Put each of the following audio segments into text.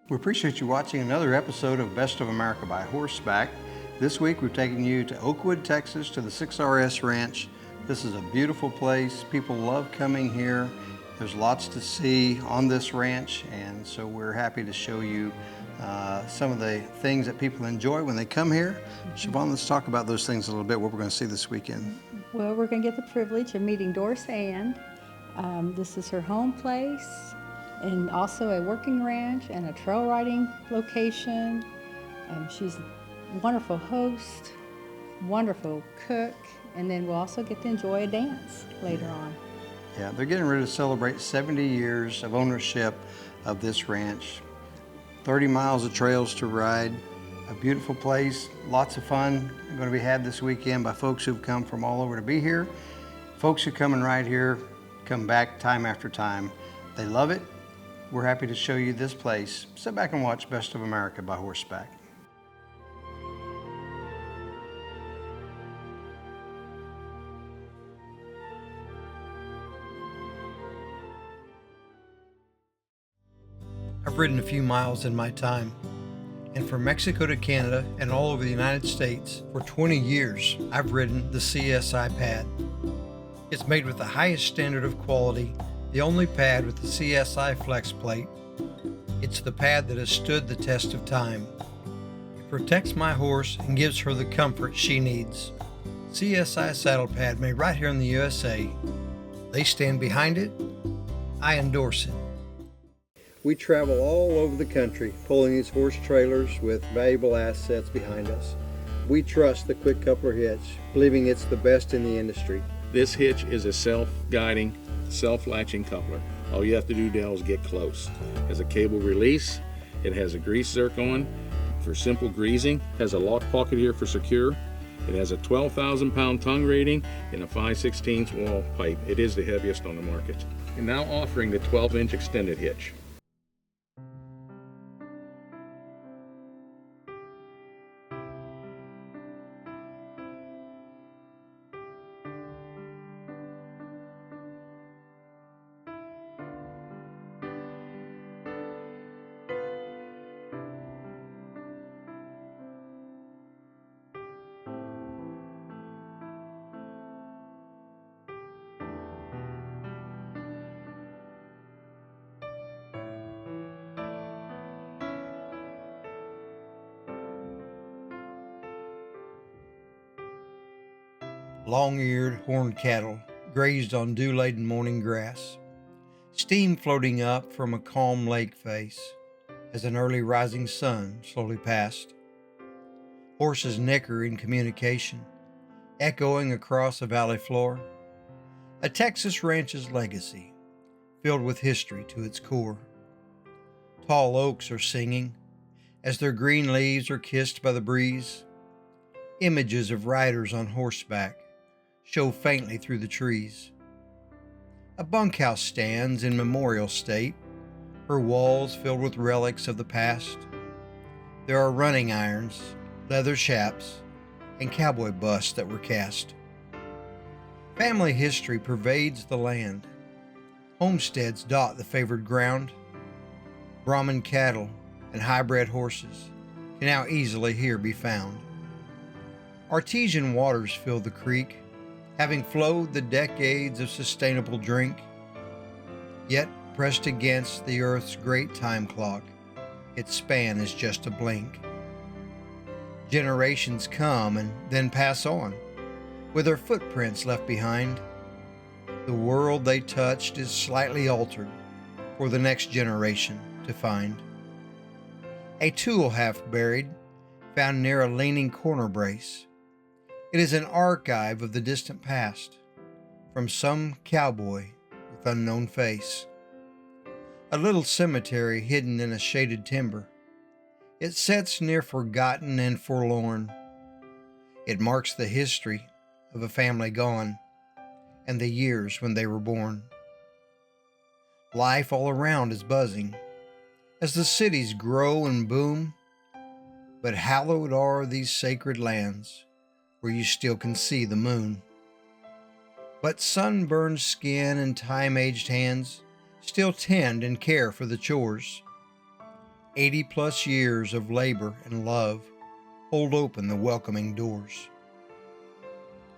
We appreciate you watching another episode of Best of America by Horseback. This week we've taken you to Oakwood, Texas to the 6RS Ranch. This is a beautiful place. People love coming here. There's lots to see on this ranch, and so we're happy to show you some of the things that people enjoy when they come here. Siobhan, let's talk about those things a little bit, what we're going to see this weekend. Well, we're going to get the privilege of meeting Doris Ann. This is her home place, and also a working ranch and a trail riding location. She's a wonderful host, wonderful cook, and then we'll also get to enjoy a dance later on. Yeah, they're getting ready to celebrate 70 years of ownership of this ranch. 30 miles of trails to ride, a beautiful place, lots of fun going to be had this weekend by folks who've come from all over to be here. Folks who come and ride here come back time after time. They love it. We're happy to show you this place. Sit back and watch Best of America by Horseback. I've ridden a few miles in my time, and from Mexico to Canada and all over the United States, for 20 years, I've ridden the CSI pad. It's made with the highest standard of quality, the only pad with the CSI flex plate. It's the pad that has stood the test of time. It protects my horse and gives her the comfort she needs. CSI saddle pad made right here in the USA. They stand behind it. I endorse it. We travel all over the country, pulling these horse trailers with valuable assets behind us. We trust the Quick Coupler hitch, believing it's the best in the industry. This hitch is a self-guiding, self-latching coupler. All you have to do, Dale, is get close. It has a cable release. It has a grease zircon for simple greasing. It has a lock pocket here for secure. It has a 12,000 pound tongue rating and a 5/16 wall pipe. It is the heaviest on the market. And now offering the 12-inch extended hitch. Long-eared, horned cattle grazed on dew-laden morning grass. Steam floating up from a calm lake face as an early rising sun slowly passed. Horses nicker in communication, echoing across a valley floor. A Texas ranch's legacy, filled with history to its core. Tall oaks are singing as their green leaves are kissed by the breeze. Images of riders on horseback show faintly through the trees. A bunkhouse stands in memorial state, her walls filled with relics of the past. There are running irons, leather chaps, and cowboy busts that were cast. Family history pervades the land. Homesteads dot the favored ground. Brahman cattle and high-bred horses can now easily here be found. Artesian waters fill the creek, having flowed the decades of sustainable drink. Yet, pressed against the earth's great time clock, its span is just a blink. Generations come and then pass on, with their footprints left behind. The world they touched is slightly altered for the next generation to find. A tool half buried, found near a leaning corner brace. It is an archive of the distant past, from some cowboy with unknown face. A little cemetery hidden in a shaded timber. It sits near forgotten and forlorn. It marks the history of a family gone, and the years when they were born. Life all around is buzzing, as the cities grow and boom, but hallowed are these sacred lands, where you still can see the moon. But sunburned skin and time-aged hands still tend and care for the chores. 80 plus years of labor and love hold open the welcoming doors.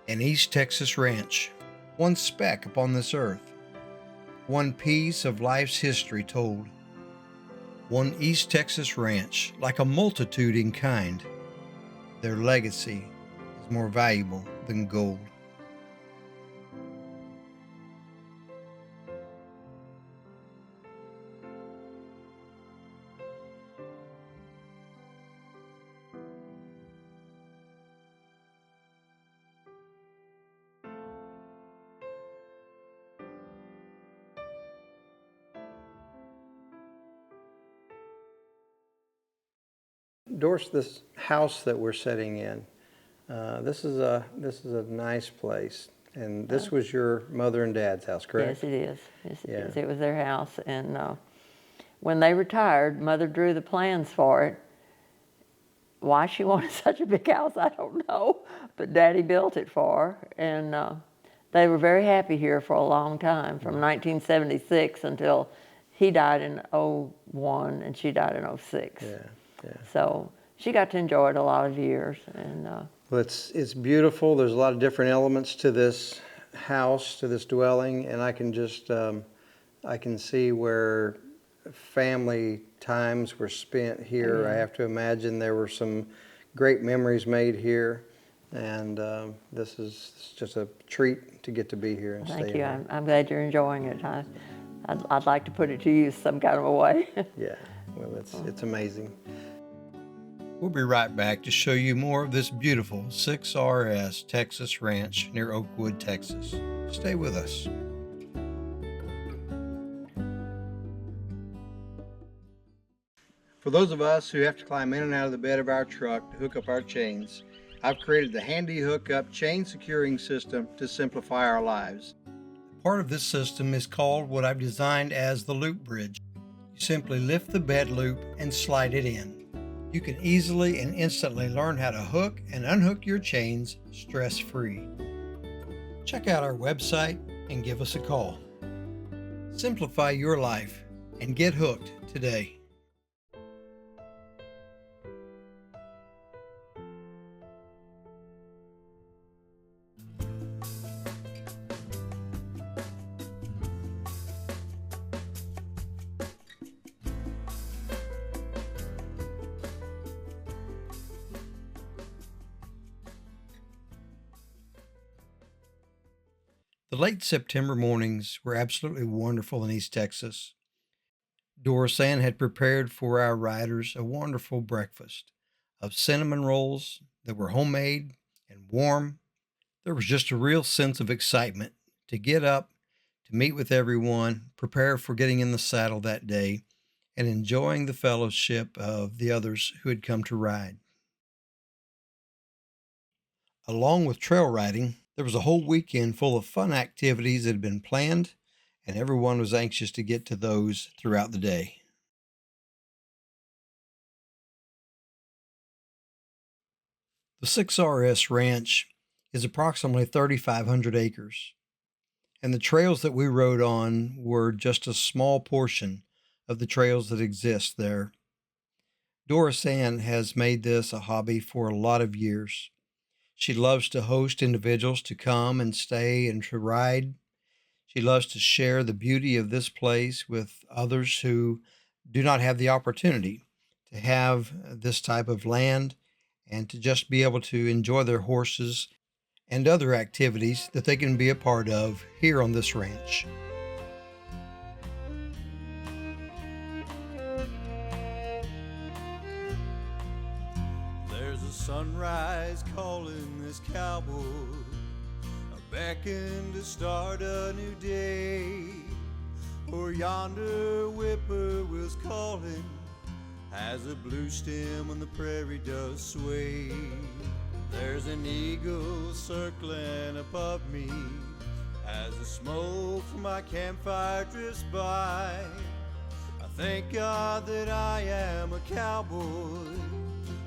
An East Texas ranch, one speck upon this earth, one piece of life's history told. One East Texas ranch, like a multitude in kind, their legacy is more valuable than gold. Doris, this house that we're sitting in, this is a nice place, and this was your mother and dad's house, correct? Yes, it is. Yes, it Yeah. is. It was their house, and when they retired, Mother drew the plans for it. Why she wanted such a big house, I don't know, but Daddy built it for her, and they were very happy here for a long time, from 1976 until he died in '01 and she died in '06. Yeah, yeah. So she got to enjoy it a lot of years, and Well, it's beautiful. There's a lot of different elements to this house, to this dwelling, and I can just I can see where family times were spent here. I have to imagine there were some great memories made here, and this is just a treat to get to be here and stay thank you. here. I'm glad you're enjoying it. I'd like to put it to use some kind of a way. Yeah, well, it's amazing. We'll be right back to show you more of this beautiful 6RS Texas ranch near Oakwood, Texas. Stay with us. For those of us who have to climb in and out of the bed of our truck to hook up our chains, I've created the handy hookup chain securing system to simplify our lives. Part of this system is called what I've designed as the loop bridge. You simply lift the bed loop and slide it in. You can easily and instantly learn how to hook and unhook your chains stress-free. Check out our website and give us a call. Simplify your life and get hooked today. The late September mornings were absolutely wonderful in East Texas. Doris Ann had prepared for our riders a wonderful breakfast of cinnamon rolls that were homemade and warm. There was just a real sense of excitement to get up, to meet with everyone, prepare for getting in the saddle that day, and enjoying the fellowship of the others who had come to ride. Along with trail riding, there was a whole weekend full of fun activities that had been planned, and everyone was anxious to get to those throughout the day. The 6RS Ranch is approximately 3,500 acres, and the trails that we rode on were just a small portion of the trails that exist there. Doris Ann has made this a hobby for a lot of years. She loves to host individuals to come and stay and to ride. She loves to share the beauty of this place with others who do not have the opportunity to have this type of land and to just be able to enjoy their horses and other activities that they can be a part of here on this ranch. There's a sunrise calling this cowboy, a beckon to start a new day. Or yonder whippoorwill's calling as a blue stem on the prairie does sway. There's an eagle circling above me as the smoke from my campfire drifts by. I thank God that I am a cowboy.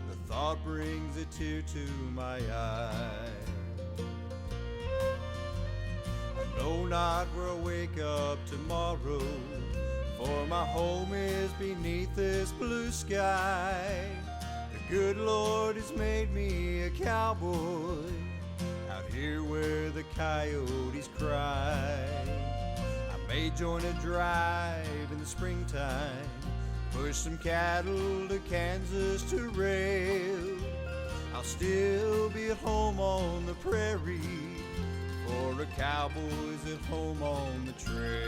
The thought brings a tear to my eye. I know not where I'll wake up tomorrow, for my home is beneath this blue the sky. The good Lord has made me a cowboy out here where the coyotes cry. I may join a drive in the springtime, push some cattle to Kansas to rail. I'll still be at home on the prairie, for a cowboy's at home on the trail.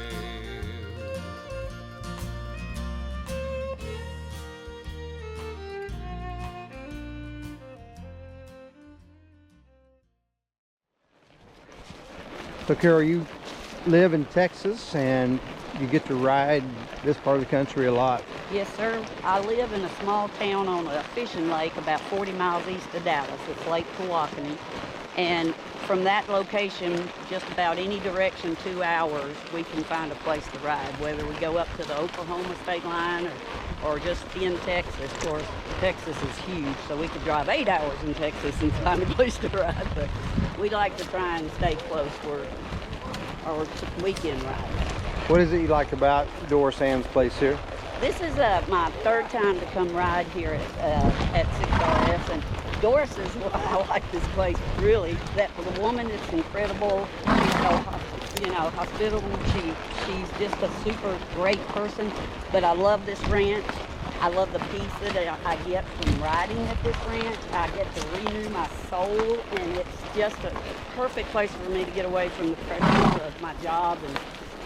So Carol, you live in Texas and you get to ride this part of the country a lot. Yes, sir. I live in a small town on a fishing lake about 40 miles east of Dallas. It's Lake Tawakoni. And from that location, just about any direction, 2 hours, we can find a place to ride, whether we go up to the Oklahoma state line or just in Texas. Of course, Texas is huge, so we could drive 8 hours in Texas and find a place to ride. But we like to try and stay close for our weekend ride. What is it you like about Doris Ann's place here? This is my third time to come ride here at 6RS, and Doris is why I like this place, really. That the woman is incredible. She's so, hospitable. She's just a super great person. But I love this ranch. I love the peace that I get from riding at this ranch. I get to renew my soul, and it's just a perfect place for me to get away from the pressures of my job and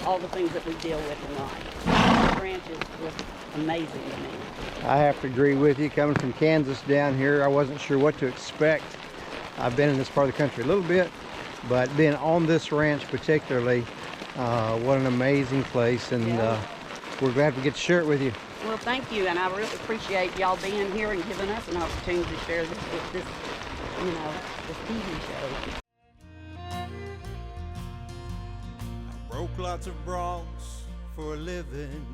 all the things that we deal with in life. This ranch is just amazing to me. I have to agree with you. Coming from Kansas down here, I wasn't sure what to expect. I've been in this part of the country a little bit, but being on this ranch particularly, what an amazing place, and we're glad to get to share it with you. Well, thank you, and I really appreciate y'all being here and giving us an opportunity to share this with this TV show. I broke lots of broncs for a living,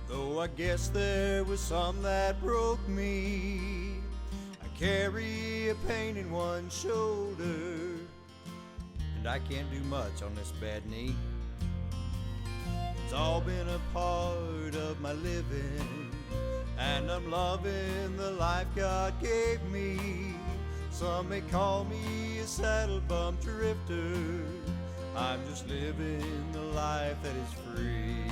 though I guess there was some that broke me. I carry a pain in one shoulder, and I can't do much on this bad knee. It's all been a part of my living, and I'm loving the life God gave me. Some may call me a saddle bum drifter. I'm just living the life that is free.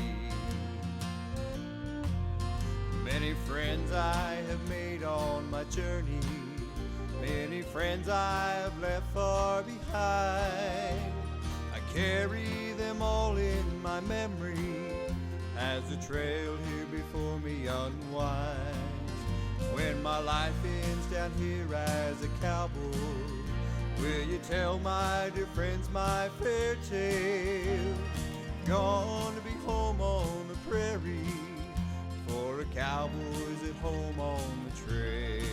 Many friends I have made on my journey, many friends I have left far behind. I carry them all in my memory as the trail here before me unwinds. When my life ends down here as a cowboy, will you tell my dear friends my fair tale? Gonna be home on the prairie, for a cowboy's at home on the trail.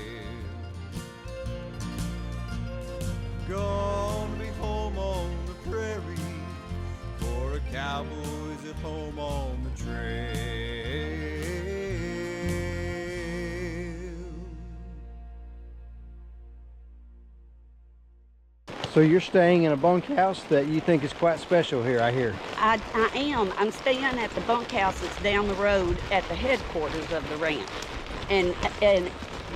Gonna be home on the prairie, for a cowboy's at home on the trail. So you're staying in a bunkhouse that you think is quite special here, I hear. I am. I'm staying at the bunkhouse that's down the road at the headquarters of the ranch. And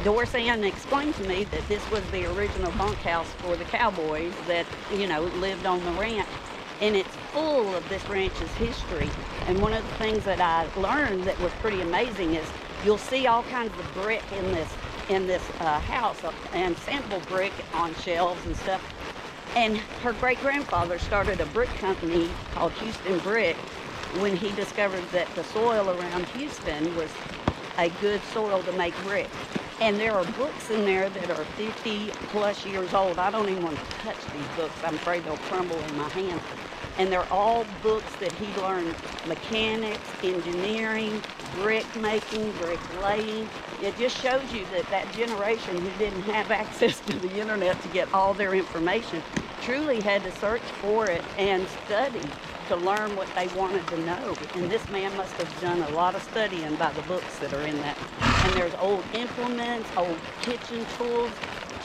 Doris Ann explained to me that this was the original bunkhouse for the cowboys that, lived on the ranch. And it's full of this ranch's history. And one of the things that I learned that was pretty amazing is you'll see all kinds of brick in this house, and sample brick on shelves and stuff. And her great-grandfather started a brick company called Houston Brick when he discovered that the soil around Houston was a good soil to make brick. And there are books in there that are 50 plus years old. I don't even want to touch these books. I'm afraid they'll crumble in my hands. And they're all books that he learned: mechanics, engineering, brick making, brick laying. It just shows you that generation who didn't have access to the internet to get all their information truly had to search for it and study to learn what they wanted to know. And this man must have done a lot of studying by the books that are in that. And there's old implements, old kitchen tools.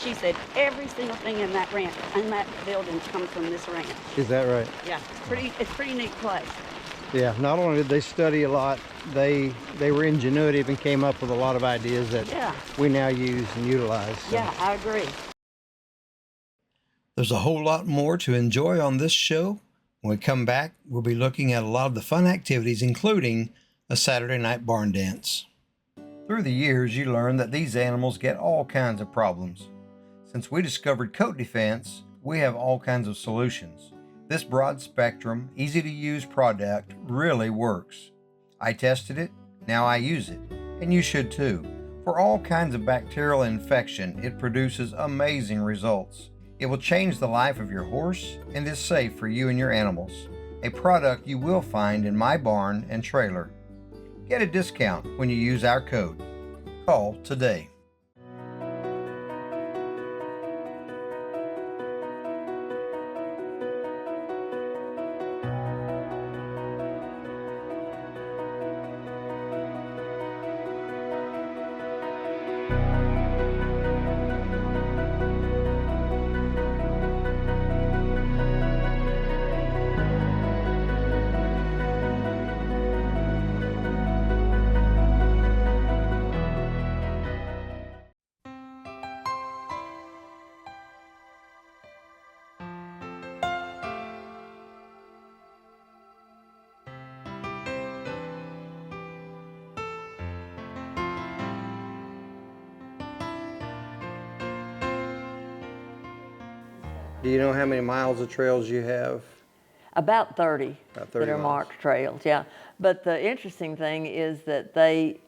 She said every single thing in that ranch, in that building, comes from this ranch. Is that right? Yeah, it's pretty neat place. Yeah, not only did they study a lot, they were ingenuitive and came up with a lot of ideas that Yeah. we now use and utilize. So. Yeah, I agree. There's a whole lot more to enjoy on this show. When we come back, we'll be looking at a lot of the fun activities, including a Saturday night barn dance. Through the years, you learn that these animals get all kinds of problems. Since we discovered coat defense, we have all kinds of solutions. This broad spectrum, easy to use product really works. I tested it, now I use it, and you should too. For all kinds of bacterial infection, it produces amazing results. It will change the life of your horse and is safe for you and your animals. A product you will find in my barn and trailer. Get a discount when you use our code. Call today. Do you know how many miles of trails you have? About 30, About 30 that are miles. marked trails, yeah. But the interesting thing is that they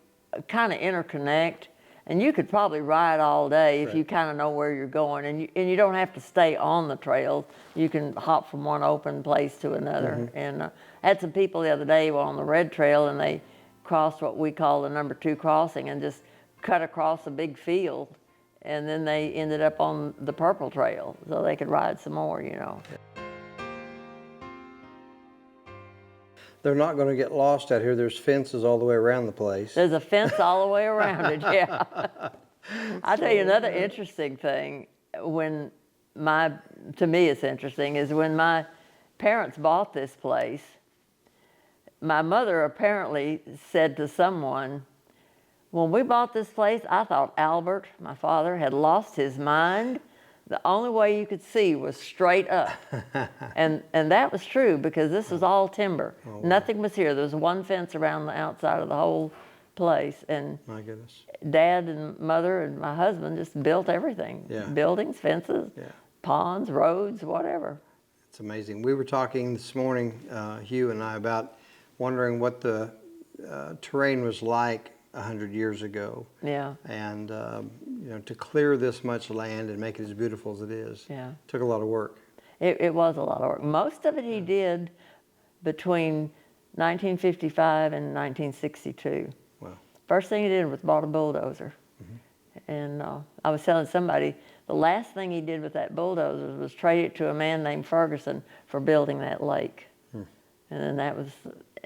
kind of interconnect, and you could probably ride all day if Right. you kind of know where you're going, and you don't have to stay on the trails. You can hop from one open place to another. Mm-hmm. And I had some people the other day on the red trail, and they crossed what we call the number 2 crossing and just cut across a big field. And then they ended up on the purple trail, so they could ride some more, you know. They're not going to get lost out here. There's fences all the way around the place. There's a fence all the way around it, yeah. I'll tell you another interesting thing. To me it's interesting, is when my parents bought this place, my mother apparently said to someone, when we bought this place, I thought Albert, my father, had lost his mind. The only way you could see was straight up. and that was true, because this was all timber. Oh, wow. Nothing was here. There was one fence around the outside of the whole place. And My goodness. Dad and Mother and my husband just built everything. Yeah. Buildings, fences, Yeah. ponds, roads, whatever. It's amazing. We were talking this morning, Hugh and I, about wondering what the terrain was like 100 years ago. Yeah, And, to clear this much land and make it as beautiful as it is, yeah. took a lot of work. It was a lot of work. Most of it he did between 1955 and 1962. Wow. First thing he did was bought a bulldozer. And I was telling somebody, the last thing he did with that bulldozer was trade it to a man named Ferguson for building that lake. And then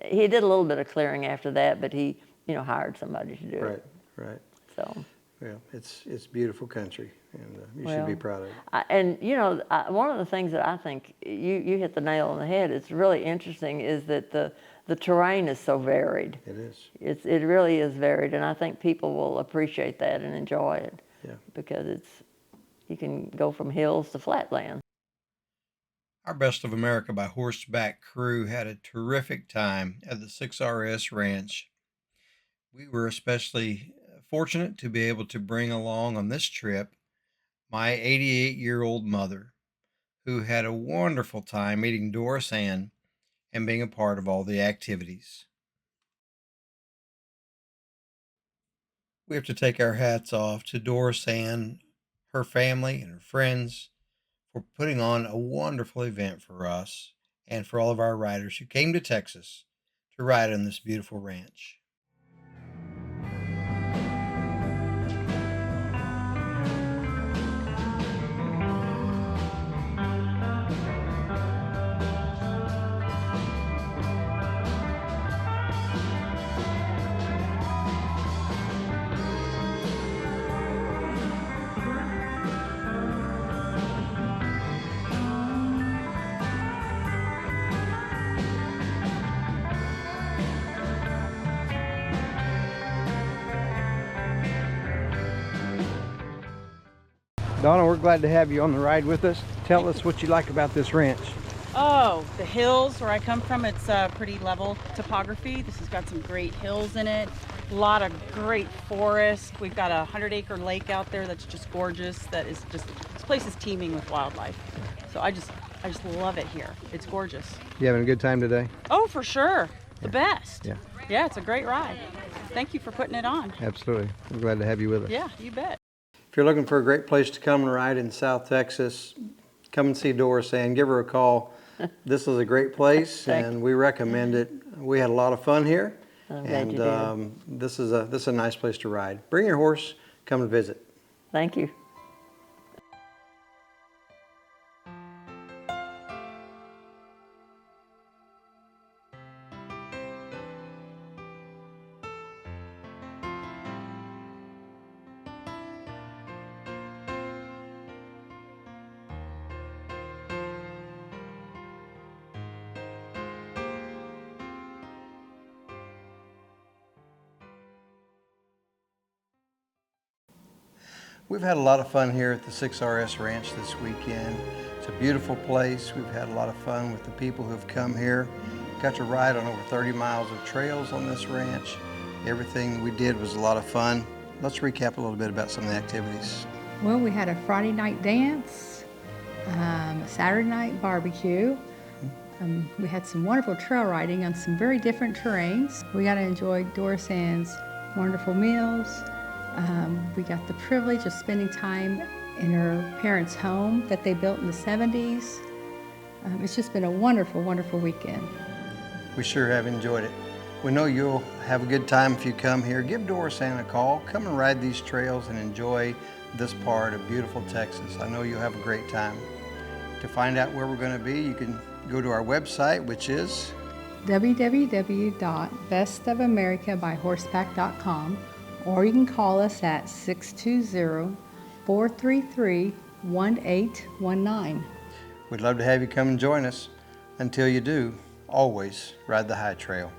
he did a little bit of clearing after that, but he, hired somebody to do Right, it. right. So. Yeah, it's beautiful country, and you should be proud of it. One of the things that I think you hit the nail on the head, it's really interesting, is that the terrain is so varied. It is. It really is varied, and I think people will appreciate that and enjoy it. Yeah. Because you can go from hills to flatland. Our Best of America by Horseback crew had a terrific time at the 6RS Ranch. We were especially fortunate to be able to bring along on this trip my 88-year-old mother, who had a wonderful time meeting Doris Ann and being a part of all the activities. We have to take our hats off to Doris Ann, her family, and her friends for putting on a wonderful event for us and for all of our riders who came to Texas to ride on this beautiful ranch. Donna, we're glad to have you on the ride with us. Tell us what you like about this ranch. Oh, the hills where I come from, it's pretty level topography. This has got some great hills in it, a lot of great forest. We've got a 100-acre lake out there that's just gorgeous. This place is teeming with wildlife. So I just love it here. It's gorgeous. You having a good time today? Oh, for sure. The best. Yeah. Yeah, it's a great ride. Thank you for putting it on. Absolutely. We're glad to have you with us. Yeah, you bet. If you're looking for a great place to come and ride in South Texas, come and see Doris Ann. Give her a call. This is a great place, and we recommend it. We had a lot of fun here, I'm glad you did. this is a nice place to ride. Bring your horse. Come and visit. Thank you. We've had a lot of fun here at the 6RS Ranch this weekend. It's a beautiful place. We've had a lot of fun with the people who've come here. Got to ride on over 30 miles of trails on this ranch. Everything we did was a lot of fun. Let's recap a little bit about some of the activities. Well, we had a Friday night dance, a Saturday night barbecue. We had some wonderful trail riding on some very different terrains. We got to enjoy Doris Ann's wonderful meals. We got the privilege of spending time in her parents' home that they built in the 70s. It's just been a wonderful, wonderful weekend. We sure have enjoyed it. We know you'll have a good time if you come here. Give Doris Ann a call. Come and ride these trails and enjoy this part of beautiful Texas. I know you'll have a great time. To find out where we're going to be, you can go to our website, which is www.bestofamericabyhorseback.com, or you can call us at 620-433-1819. We'd love to have you come and join us. Until you do, always ride the high trail.